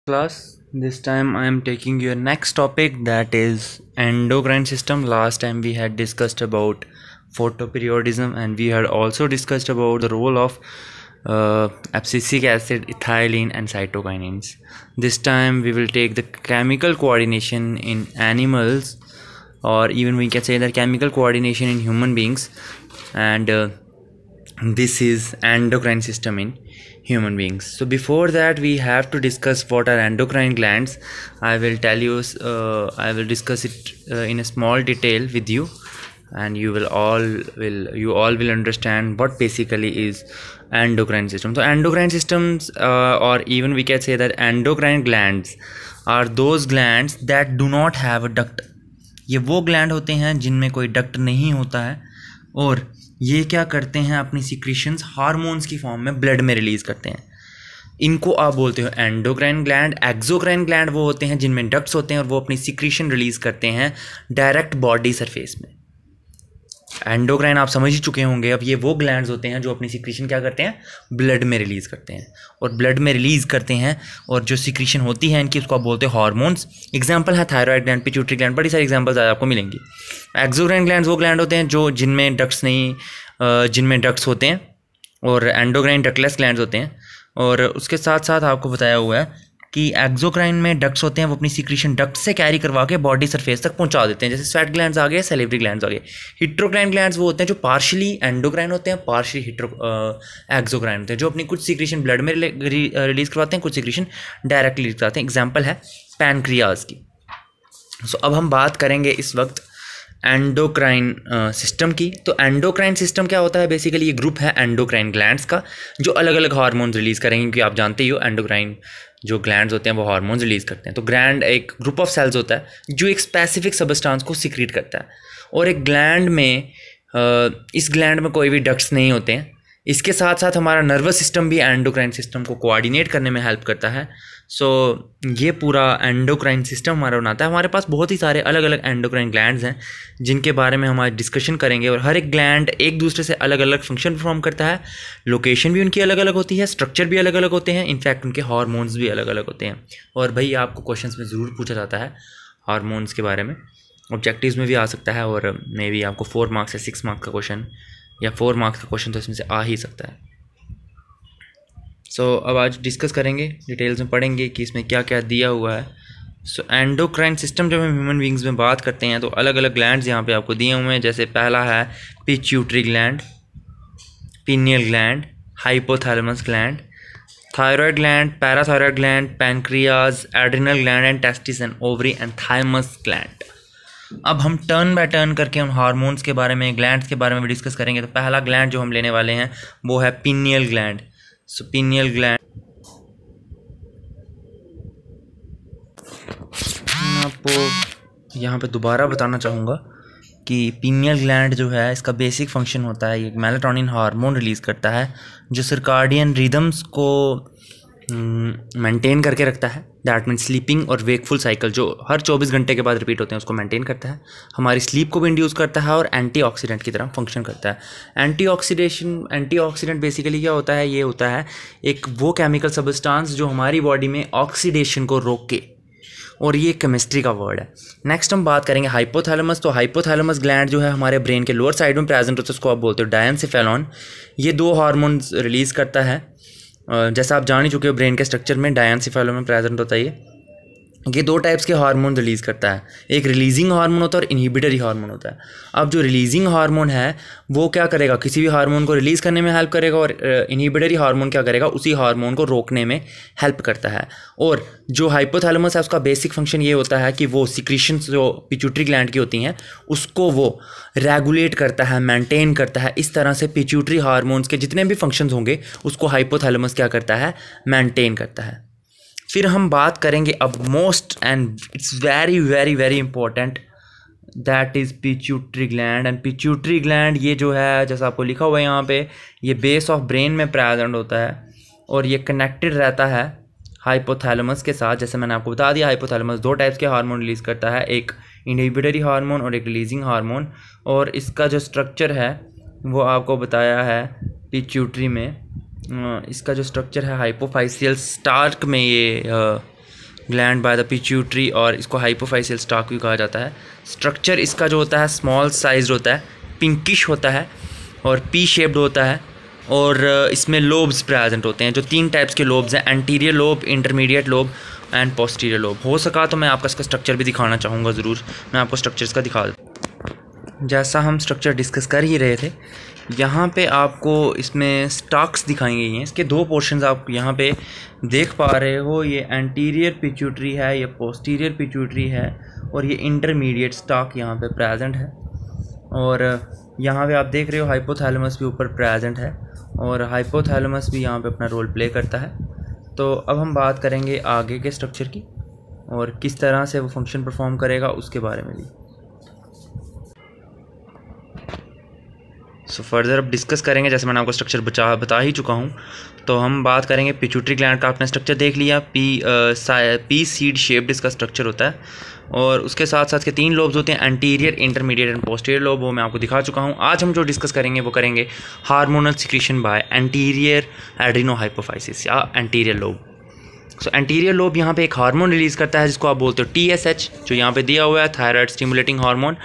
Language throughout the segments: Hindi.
Class. This time I am taking your next topic, that is endocrine system. Last time we had discussed about photoperiodism and we had also discussed about the role of abscisic acid, ethylene and cytokinins. This time we will take the chemical coordination in animals, or even we can say that chemical coordination in human beings, and this is endocrine system in human beings. So before that we have to discuss what are endocrine glands. I will tell you, I will discuss it in a small detail with you, and you all will understand what basically is endocrine system. So endocrine systems, or even we can say that endocrine glands are those glands that do not have a duct. ये वो ग्लैंड होते हैं जिनमें कोई डक्ट नहीं होता है, और ये क्या करते हैं, अपनी सिक्रीशंस हार्मोन्स की फॉर्म में ब्लड में रिलीज़ करते हैं. इनको आप बोलते हो एंडोक्राइन ग्लैंड. एक्सोक्राइन ग्लैंड वो होते हैं जिनमें डक्ट्स होते हैं और वो अपनी सिक्रीशन रिलीज़ करते हैं डायरेक्ट बॉडी सरफेस में. एंडोक्राइन आप समझ ही चुके होंगे. अब ये वो ग्लैंड्स होते हैं जो अपनी सिक्रीशन क्या करते हैं, ब्लड में रिलीज़ करते हैं, और ब्लड में रिलीज़ करते हैं, और जो सिक्रीशन होती है इनकी उसको आप बोलते हैं हार्मोन्स. एग्जांपल है थायराइड ग्लैंड, पिट्यूटरी ग्लैंड, बड़ी सारी एग्जांपल्स आपको मिलेंगी. एक्सोक्राइन ग्लैंड्स वो ग्लैंड होते हैं जिनमें डक्ट्स होते हैं, और एंडोक्राइन डक्टलेस ग्लैंड्स होते हैं. और उसके साथ साथ आपको बताया हुआ है कि एक्सोक्राइन में डक्ट्स होते हैं, वो अपनी सिक्रीशन डक्ट से कैरी करवा के बॉडी सरफेस तक पहुंचा देते हैं. जैसे स्वेट ग्लैंड्स आ गए, सैलिवरी ग्लैंड्स आ गए. हिट्रोक्राइन ग्लैंड्स वो होते हैं जो पार्शियली एंडोक्राइन होते हैं, पार्शियली एक्सोक्राइन होते हैं, जो अपनी कुछ सिक्रीशन ब्लड में रिलीज करवाते हैं, कुछ सिक्रीशन डायरेक्टली रिलीज करवाते हैं. एग्जाम्पल है पैनक्रियाज की. सो अब हम बात करेंगे इस वक्त एंडोक्राइन सिस्टम की. तो एंडोक्राइन सिस्टम क्या होता है, बेसिकली ये ग्रुप है एंडोक्राइन ग्लैंड्स का, जो अलग अलग हार्मोन्स रिलीज़ करेंगे, क्योंकि आप जानते ही हो एंडोक्राइन जो ग्लैंड्स होते हैं वो हार्मोन्स रिलीज़ करते हैं. तो ग्लैंड एक ग्रुप ऑफ सेल्स होता है जो एक स्पेसिफिक सब्सटेंस को सीक्रेट करता है. और एक ग्लैंड में इस ग्लैंड में कोई भी डक्ट्स नहीं होते हैं. इसके साथ साथ हमारा नर्वस सिस्टम भी एंडोक्राइन सिस्टम को कोऑर्डिनेट करने में हेल्प करता है. सो ये पूरा एंडोक्राइन सिस्टम हमारा बनाता है. हमारे पास बहुत ही सारे अलग अलग एंडोक्राइन ग्लैंड्स हैं जिनके बारे में हम आज डिस्कशन करेंगे, और हर एक ग्लैंड एक दूसरे से अलग अलग फंक्शन परफॉर्म करता है. लोकेशन भी उनकी अलग अलग होती है, स्ट्रक्चर भी अलग अलग होते हैं, इनफैक्ट उनके हार्मोन्स भी अलग अलग होते हैं. और भाई आपको क्वेश्चंस में ज़रूर पूछा जाता है हार्मोन्स के बारे में, ऑब्जेक्टिव्स में भी आ सकता है, और मे बी आपको 4 मार्क्स या 6 मार्क्स का क्वेश्चन या 4 मार्क्स का क्वेश्चन तो इसमें से आ ही सकता है. सो अब आज डिस्कस करेंगे, डिटेल्स में पढ़ेंगे कि इसमें क्या क्या दिया हुआ है. सो एंडोक्राइन सिस्टम जब हम ह्यूमन बींग्स में बात करते हैं तो अलग अलग ग्लैंड्स यहाँ पे आपको दिए हुए हैं. जैसे पहला है pituitary gland, pineal gland, hypothalamus gland, thyroid gland, parathyroid gland, pancreas, adrenal gland and testis and ovary and thymus gland. अब हम टर्न बाय टर्न करके उन हार्मोन्स के बारे में, ग्लैंड्स के बारे में भी डिस्कस करेंगे. तो पहला ग्लैंड जो हम लेने वाले हैं वो है पीनियल ग्लैंड. सो पीनियल ग्लैंड मैं आपको यहाँ पे दोबारा बताना चाहूँगा कि पीनियल ग्लैंड जो है इसका बेसिक फंक्शन होता है, ये मेलाटोनिन हार्मोन रिलीज़ करता है जो सर्काडियन रिदम्स को मेंटेन करके रखता है. दैट मीन्स स्लीपिंग और वेकफुल साइकिल जो हर 24 घंटे के बाद रिपीट होते हैं उसको मेंटेन करता है. हमारी स्लीप को भी इंड्यूस करता है और एंटीऑक्सीडेंट की तरह फंक्शन करता है. एंटीऑक्सीडेंट बेसिकली क्या होता है, ये होता है एक वो केमिकल सब्सटेंस जो हमारी बॉडी में ऑक्सीडेशन को रोक के, और ये केमिस्ट्री का वर्ड है. नेक्स्ट हम बात करेंगे हाइपोथैलेमस. तो हाइपोथैलेमस ग्लैंड जो है हमारे ब्रेन के लोअर साइड में प्रेजेंट होता है, उसको आप बोलते हो डायेनसेफेलॉन. ये 2 हार्मोन्स रिलीज़ करता है. जैसा आप जान ही चुके हो ब्रेन के स्ट्रक्चर में डायेनसेफेलॉन में प्रेजेंट होता है. ये 2 टाइप्स के हार्मोन रिलीज़ करता है, एक रिलीजिंग हार्मोन होता है और इनहिबिटरी हार्मोन होता है. अब जो रिलीजिंग हार्मोन है वो क्या करेगा, किसी भी हार्मोन को रिलीज़ करने में हेल्प करेगा, और इनहिबिटरी हार्मोन क्या करेगा, उसी हार्मोन को रोकने में हेल्प करता है. और जो हाइपोथैलेमस है उसका बेसिक फंक्शन ये होता है कि वो सिक्रीशंस जो पिट्यूटरी ग्लैंड की होती हैं उसको वो रेगुलेट करता है, मेंटेन करता है. इस तरह से पिट्यूटरी हार्मोन्स के जितने भी फंक्शंस होंगे उसको हाइपोथैलेमस क्या करता है, मेंटेन करता है. फिर हम बात करेंगे अब most and it's very very very important, that is pituitary gland. And pituitary gland ये जो है, जैसा आपको लिखा हुआ है यहाँ पे, ये बेस ऑफ ब्रेन में प्रेजेंट होता है और ये कनेक्टेड रहता है हाइपोथैलेमस के साथ. जैसे मैंने आपको बता दिया हाइपोथैलेमस 2 टाइप्स के हार्मोन रिलीज़ करता है, एक इनहिबिटरी हार्मोन और एक रिलीजिंग हार्मोन. और इसका जो स्ट्रक्चर है वो आपको बताया है पिट्यूटरी में. इसका जो स्ट्रक्चर है हाइपोफाइसियल स्टार्क में ये ग्लैंड बाय द पिट्यूटरी, और इसको हाइपोफाइसियल स्टॉक भी कहा जाता है। स्ट्रक्चर इसका जो होता है स्मॉल साइज होता है, पिंकिश होता है और पी शेप्ड होता है, और इसमें लोब्स प्रेजेंट होते हैं, जो 3 टाइप्स के लोब्स हैं, anterior lobe, intermediate lobe and posterior lobe. हो सका तो मैं आपका इसका स्ट्रक्चर भी दिखाना चाहूँगा ज़रूर, मैं आपको स्ट्रक्चर इसका दिखा दूँ। जैसा हम स्ट्रक्चर डिस्कस कर ही रहे थे, यहाँ पे आपको इसमें स्टॉक्स दिखाई गई हैं। इसके 2 पोर्शंस आप यहाँ पे देख पा रहे हो, ये एंटीरियर पिट्यूटरी है, ये पोस्टीरियर पिट्यूटरी है, और ये इंटरमीडिएट स्टॉक यहाँ पे प्रेजेंट है। और यहाँ पे आप देख रहे हो हाइपोथैलेमस भी ऊपर प्रेजेंट है, और हाइपोथैलेमस भी यहाँ पे अपना रोल प्ले करता है। तो अब हम बात करेंगे आगे के स्ट्रक्चर की और किस तरह से वो फंक्शन परफॉर्म करेगा उसके बारे में भी। सो फर्दर अब डिस्कस करेंगे, जैसे मैंने आपको स्ट्रक्चर बता ही चुका हूँ। तो हम बात करेंगे पिट्यूटरी ग्लैंड का। आपने स्ट्रक्चर देख लिया, पी सीड शेप्ड इसका स्ट्रक्चर होता है, और उसके साथ साथ के 3 लोब्स होते हैं, anterior, intermediate and posterior lobe, वो मैं आपको दिखा चुका हूँ। आज हम जो डिस्कस करेंगे वो करेंगे hormonal secretion by anterior adenohypophysis या anterior lobe. So anterior lobe यहाँ पे एक हार्मोन रिलीज़ करता है जिसको आप बोलते हो TSH, जो यहाँ पे दिया हुआ है, thyroid stimulating hormone.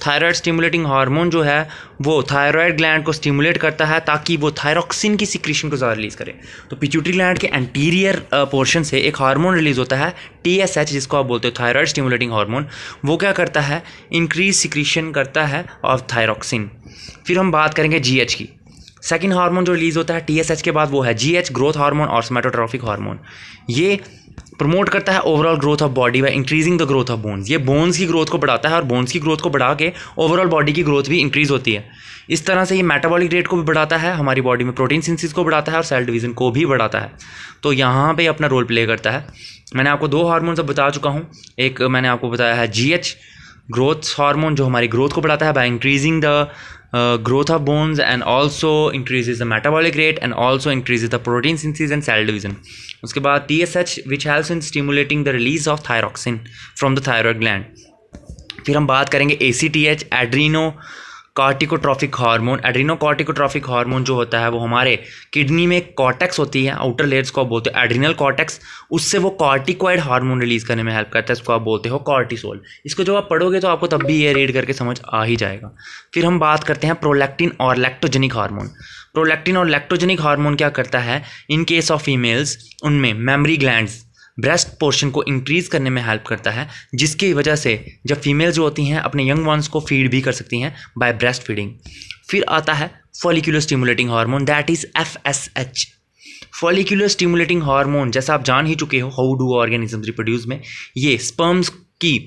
Thyroid stimulating hormone जो है वो थायराइड ग्लैंड को स्टिमुलेट करता है ताकि वो थायरॉक्सिन की सिक्रीशन को ज़्यादा रिलीज़ करे। तो पिट्यूटरी ग्लैंड के एंटीरियर पोर्शन से एक हार्मोन रिलीज़ होता है TSH, जिसको आप बोलते हो थायराइड स्टिमुलेटिंग हार्मोन। वो क्या करता है, इंक्रीज सिक्रीशन करता है ऑफ थायरॉक्सिन। फिर हम बात करेंगे GH की। सेकेंड हार्मोन जो रिलीज़ होता है TSH के बाद वो है GH, ग्रोथ हार्मोन और सोमैटोट्रॉफिक हार्मोन। ये प्रमोट करता है overall growth of body by increasing the growth of bones. ये बोन्स की ग्रोथ को बढ़ाता है और बोन्स की ग्रोथ को बढ़ा के ओवरऑल बॉडी की ग्रोथ भी इंक्रीज होती है। इस तरह से ये मेटाबॉलिक रेट को भी बढ़ाता है, हमारी बॉडी में प्रोटीन सिंथेसिस को बढ़ाता है और सेल डिवीजन को भी बढ़ाता है। तो यहाँ पे अपना रोल प्ले करता है। मैंने आपको 2 हार्मोन अब बता चुका हूँ। एक मैंने आपको बताया है GH, ग्रोथ हार्मोन, जो हमारी ग्रोथ को बढ़ाता है by increasing the growth of bones and also increases the metabolic rate and also increases the protein synthesis and cell division. उसके बाद TSH which helps in stimulating the release of thyroxine from the thyroid gland. फिर हम बात करेंगे ACTH, एड्रीनो कॉर्टिकोट्रॉफिक हार्मोन। एड्रीनोकॉर्टिकोट्रॉफिक हार्मोन जो होता है वो हमारे किडनी में कॉर्टेक्स होती है, आउटर लेयर्स को आप बोलते हो एड्रिनल कॉर्टेक्स, उससे वो कॉर्टिकॉइड हार्मोन रिलीज करने में हेल्प करता है, इसको आप बोलते हो कॉर्टिसोल। इसको जब आप पढ़ोगे तो आपको तब भी ये रीड करके समझ आ ही जाएगा। फिर हम बात करते हैं प्रोलैक्टिन और लैक्टोजेनिक हार्मोन। प्रोलैक्टिन और लैक्टोजेनिक हार्मोन क्या करता है, इन केस ऑफ फीमेल्स उनमें मेमरी ग्लैंड्स, ब्रेस्ट पोर्शन को इंक्रीज करने में हेल्प करता है, जिसकी वजह से जब फीमेल जो होती हैं अपने यंग वंस को फीड भी कर सकती हैं बाय ब्रेस्ट फीडिंग। फिर आता है follicular stimulating hormone, that is FSH। Follicular stimulating hormone जैसा आप जान ही चुके हो, हाउ डू ऑर्गेनिज्म रिप्रोड्यूस में, ये स्पर्म्स की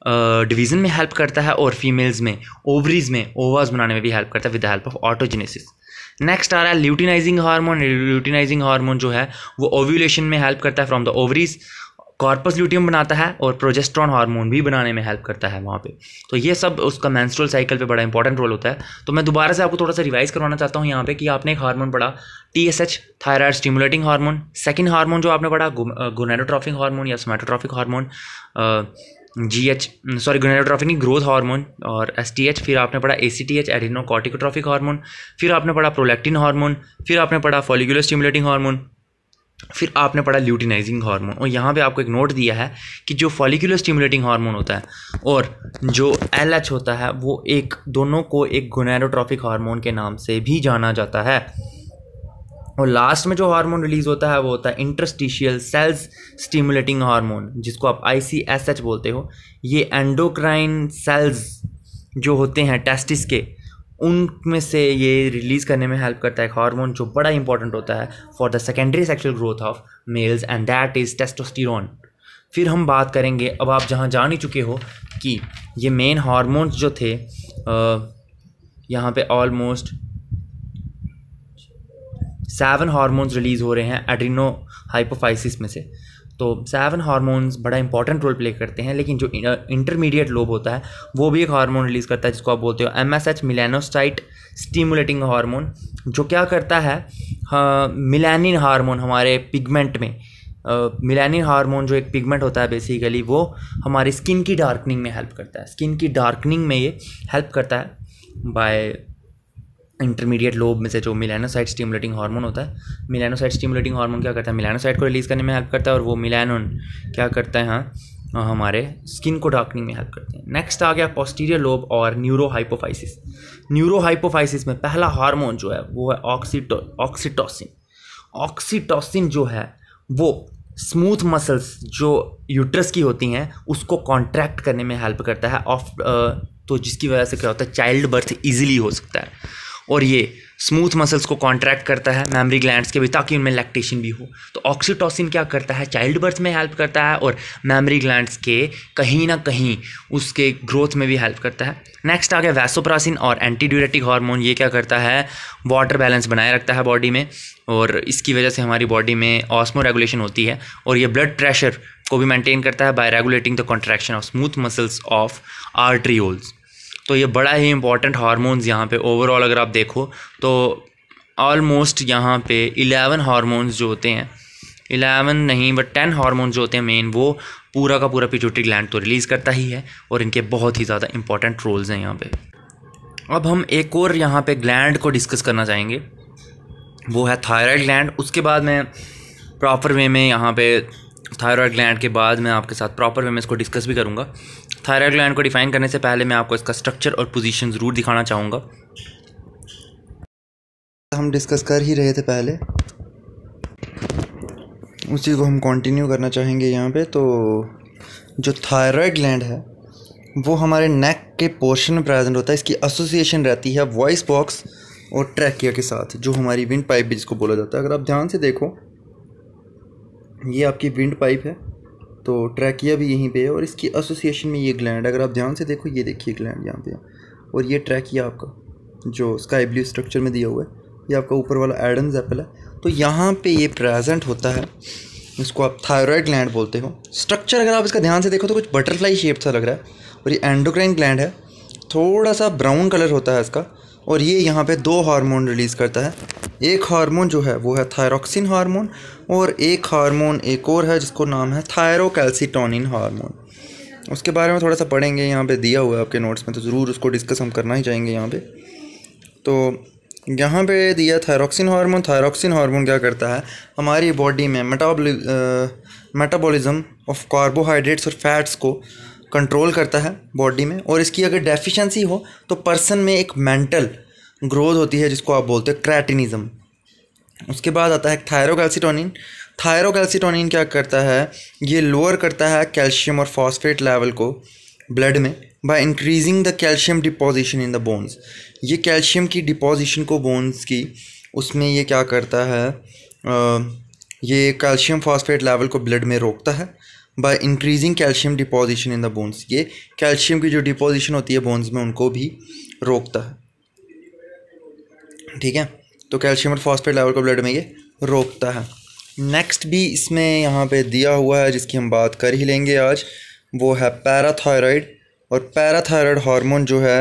डिवीजन में हेल्प करता है और फीमेल्स में ओवरीज में ओवास बनाने में भी हेल्प करता है with the help of autogenesis. Next आ रहा है ल्यूटिनाइजिंग हार्मोन। ल्यूटिनाइजिंग हार्मोन जो है वो ओव्यूलेशन में हेल्प करता है from the ovaries, corpus luteum बनाता है और प्रोजेस्टेरॉन हार्मोन भी बनाने में हेल्प करता है वहाँ पे। तो ये सब उसका मेंस्ट्रुअल साइकिल पे बड़ा इंपॉर्टेंट रोल होता है। तो मैं दोबारा से आपको थोड़ा सा रिवाइज करवाना चाहता हूँ यहाँ पे कि आपने एक हार्मोन पढ़ा TSH, thyroid stimulating hormone. Second hormone जो आपने पढ़ा गोनेडोट्रॉफिक हार्मोन या सोमैटोट्रॉफिक हार्मोन, गोनेडोट्रॉफिक ग्रोथ हार्मोन और STH। फिर आपने पढ़ा ACTH, एड्रीनोकॉर्टिकोट्रॉफिक हार्मोन। फिर आपने पढ़ा प्रोलैक्टिन हार्मोन। फिर आपने पढ़ा फॉलिकुलर स्टिमुलेटिंग हार्मोन। फिर आपने पढ़ा ल्यूटिनाइजिंग हार्मोन। और यहाँ पे आपको एक नोट दिया है कि जो फॉलिकुलर स्टिमुलेटिंग हार्मोन होता है और जो LH होता है वो दोनों को एक गोनेडोट्रॉफिक हार्मोन के नाम से भी जाना जाता है। और लास्ट में जो हार्मोन रिलीज होता है वो होता है इंटरस्टिशियल सेल्स स्टिमुलेटिंग हार्मोन, जिसको आप ICSH बोलते हो। ये एंडोक्राइन सेल्स जो होते हैं टेस्टिस के, उनमें से ये रिलीज़ करने में हेल्प करता है एक हार्मोन जो बड़ा इंपॉर्टेंट होता है for the secondary sexual growth of males, and that is testosterone. फिर हम बात करेंगे, अब आप जहाँ जान ही चुके हो कि ये मेन हार्मोन्स जो थे, यहाँ पे ऑलमोस्ट 7 हार्मोन्स रिलीज़ हो रहे हैं एड्रीनो हाइपोफाइसिस में से। तो 7 हार्मोन्स बड़ा इंपॉर्टेंट रोल प्ले करते हैं, लेकिन जो इंटरमीडिएट लोब होता है वो भी एक हार्मोन रिलीज़ करता है जिसको आप बोलते हो MSH, मिलेनोसाइट स्टिमुलेटिंग हार्मोन, जो क्या करता है, मिलानिन हार्मोन हमारे पिगमेंट में, मिलानिन हार्मोन जो एक पिगमेंट होता है बेसिकली, वो हमारी स्किन की डार्कनिंग में हेल्प करता है। स्किन की डार्कनिंग में ये हेल्प करता है बाय इंटरमीडिएट लोब में से जो मेलानोसाइट स्टिमुलेटिंग हार्मोन होता है, मेलानोसाइट स्टिमुलेटिंग हार्मोन क्या करता है, मेलानोसाइट को रिलीज़ करने में हेल्प करता है, और वो मेलानोन क्या करता है, हाँ, हमारे स्किन को डार्कनिंग में हेल्प करते हैं। नेक्स्ट आ गया पोस्टीरियर लोब और न्यूरोहाइपोफाइसिस। न्यूरोहाइपोफाइसिस में पहला हार्मोन जो है वो है ऑक्सीटोसिन। ऑक्सीटोसिन जो है वो स्मूथ मसल्स जो यूट्रस की होती हैं उसको कॉन्ट्रैक्ट करने में हेल्प करता है तो जिसकी वजह से क्या होता है, चाइल्ड बर्थ इजीली हो सकता है। और ये स्मूथ मसल्स को कॉन्ट्रैक्ट करता है मैमरी ग्लैंड्स के भी, ताकि उनमें लैक्टेशन भी हो। तो ऑक्सीटोसिन क्या करता है, चाइल्ड बर्थ में हेल्प करता है और मैमरी ग्लैंड्स के कहीं ना कहीं उसके ग्रोथ में भी हेल्प करता है। नेक्स्ट आ गया वैसोप्रेसिन और एंटीड्यूरेटिक हार्मोन। ये क्या करता है, वाटर बैलेंस बनाए रखता है बॉडी में, और इसकी वजह से हमारी बॉडी में ऑस्मो रेगुलेशन होती है, और ये ब्लड प्रेशर को भी मेंटेन करता है bye regulating the contraction of smooth muscles of arterioles. तो ये बड़ा ही इंपॉर्टेंट हार्मोन्स यहाँ पे ओवरऑल अगर आप देखो तो ऑलमोस्ट यहाँ पे 11 हार्मोन्स जो होते हैं, 11 नहीं बट 10 हार्मोन्स जो होते हैं मेन, वो पूरा का पूरा पिट्यूटरी ग्लैंड तो रिलीज़ करता ही है, और इनके बहुत ही ज़्यादा इंपॉर्टेंट रोल्स हैं यहाँ पे। अब हम एक और यहाँ पे ग्लैंड को डिस्कस करना चाहेंगे, वो है थायराइड ग्लैंड। उसके बाद मैं प्रॉपर वे में यहाँ पे थायराइड ग्लैंड के बाद मैं आपके साथ प्रॉपर वे में इसको डिस्कस भी करूँगा। थायराइड ग्लैंड को डिफाइन करने से पहले मैं आपको इसका स्ट्रक्चर और पोजीशन ज़रूर दिखाना चाहूँगा। हम डिस्कस कर ही रहे थे पहले, उसी को हम कंटिन्यू करना चाहेंगे यहाँ पे। तो जो थायराइड ग्लैंड है वो हमारे नेक के पोर्शन में प्रेजेंट होता है। इसकी एसोसिएशन रहती है वॉइस बॉक्स और ट्रैकिया के साथ, जो हमारी विंड पाइप भी जिसको बोला जाता है। अगर आप ध्यान से देखो, ये आपकी विंड पाइप है, तो ट्रैकिया भी यहीं पे है, और इसकी एसोसिएशन में ये ग्लैंड, अगर आप ध्यान से देखो, ये देखिए ग्लैंड यहाँ पे, और ये ट्रैकिया आपका जो स्काई ब्लू स्ट्रक्चर में दिया हुआ है, ये आपका ऊपर वाला एडम्स एप्पल है। तो यहाँ पे ये प्रेजेंट होता है, इसको आप थायराइड ग्लैंड बोलते हो। स्ट्रक्चर अगर आप इसका ध्यान से देखो तो कुछ बटरफ्लाई शेप सा लग रहा है, और ये एंडोक्राइन ग्लैंड है, थोड़ा सा ब्राउन कलर होता है इसका, और ये यहाँ पे 2 हार्मोन रिलीज़ करता है। एक हार्मोन जो है वो है थायरोक्सिन हार्मोन, और एक हार्मोन एक और है जिसको नाम है थायरोकैल्सिटोनिन हार्मोन। उसके बारे में थोड़ा सा पढ़ेंगे, यहाँ पे दिया हुआ है आपके नोट्स में, तो ज़रूर उसको डिस्कस हम करना ही चाहेंगे यहाँ पे। तो यहाँ पे दिया थायरोक्सिन हार्मोन। थायरोक्सिन हार्मोन क्या करता है, हमारी बॉडी में मेटाबॉलिज्म ऑफ कार्बोहाइड्रेट्स और फैट्स को कंट्रोल करता है बॉडी में, और इसकी अगर डेफिशिएंसी हो तो पर्सन में एक मेंटल ग्रोथ होती है जिसको आप बोलते हैं क्रेटिनिज्म। उसके बाद आता है थायरोकैल्सिटोनिन। थायरोकैल्सिटोनिन क्या करता है, ये लोअर करता है कैल्शियम और फॉस्फेट लेवल को ब्लड में by increasing the calcium deposition in the bones. ये कैल्शियम की डिपोजिशन को बोन्स की, उसमें ये क्या करता है, ये कैल्शियम फॉस्फेट लेवल को ब्लड में रोकता है by increasing calcium deposition in the bones. ये कैल्शियम की जो डिपोजिशन होती है बोन्स में उनको भी रोकता है, ठीक है। तो कैल्शियम और फॉस्फेट लेवल को ब्लड में ये रोकता है। नेक्स्ट भी इसमें यहाँ पे दिया हुआ है जिसकी हम बात कर ही लेंगे आज, वो है पैराथायराइड। और पैराथायराइड हार्मोन जो है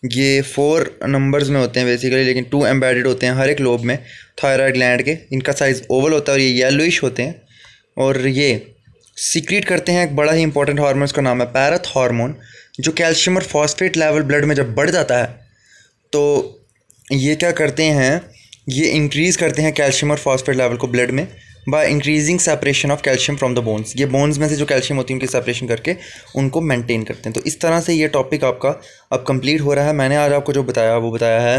ये 4 नंबर्स में होते हैं बेसिकली, लेकिन 2 एम्बेडेड होते हैं हर एक लोब में थायराइड ग्लैंड के। इनका साइज़ ओवल होता है और ये येलोइश होते हैं, और ये सीक्रेट करते हैं एक बड़ा ही इंपॉर्टेंट हार्मोन, उसका नाम है पैराथ हार्मोन। जो कैल्शियम और फॉस्फेट लेवल ब्लड में जब बढ़ जाता है तो ये क्या करते हैं, ये इंक्रीज़ करते हैं कैल्शियम और फॉस्फेट लेवल को ब्लड में by increasing separation of calcium from the bones. ये बोन्स में से जो कैल्शियम होती है उनकी सेपरेशन करके उनको मेंटेन करते हैं। तो इस तरह से ये टॉपिक आपका अब कंप्लीट हो रहा है। मैंने आज आपको जो बताया वो बताया है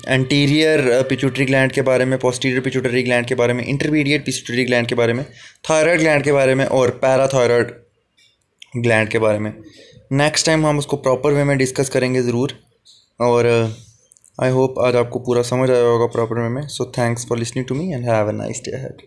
एंटीरियर पिट्यूटरी ग्लैंड के बारे में, पोस्टीरियर पिट्यूटरी ग्लैंड के बारे में, इंटरमीडिएट पिट्यूटरी ग्लैंड के बारे में, थायराइड ग्लैंड के बारे में और पैराथायराइड ग्लैंड के बारे में। नेक्स्ट टाइम हम उसको प्रॉपर वे में डिस्कस करेंगे ज़रूर, और आई होप आज आपको पूरा समझ आया होगा प्रॉपर वे में। So thanks for listening to me and have a nice day ahead.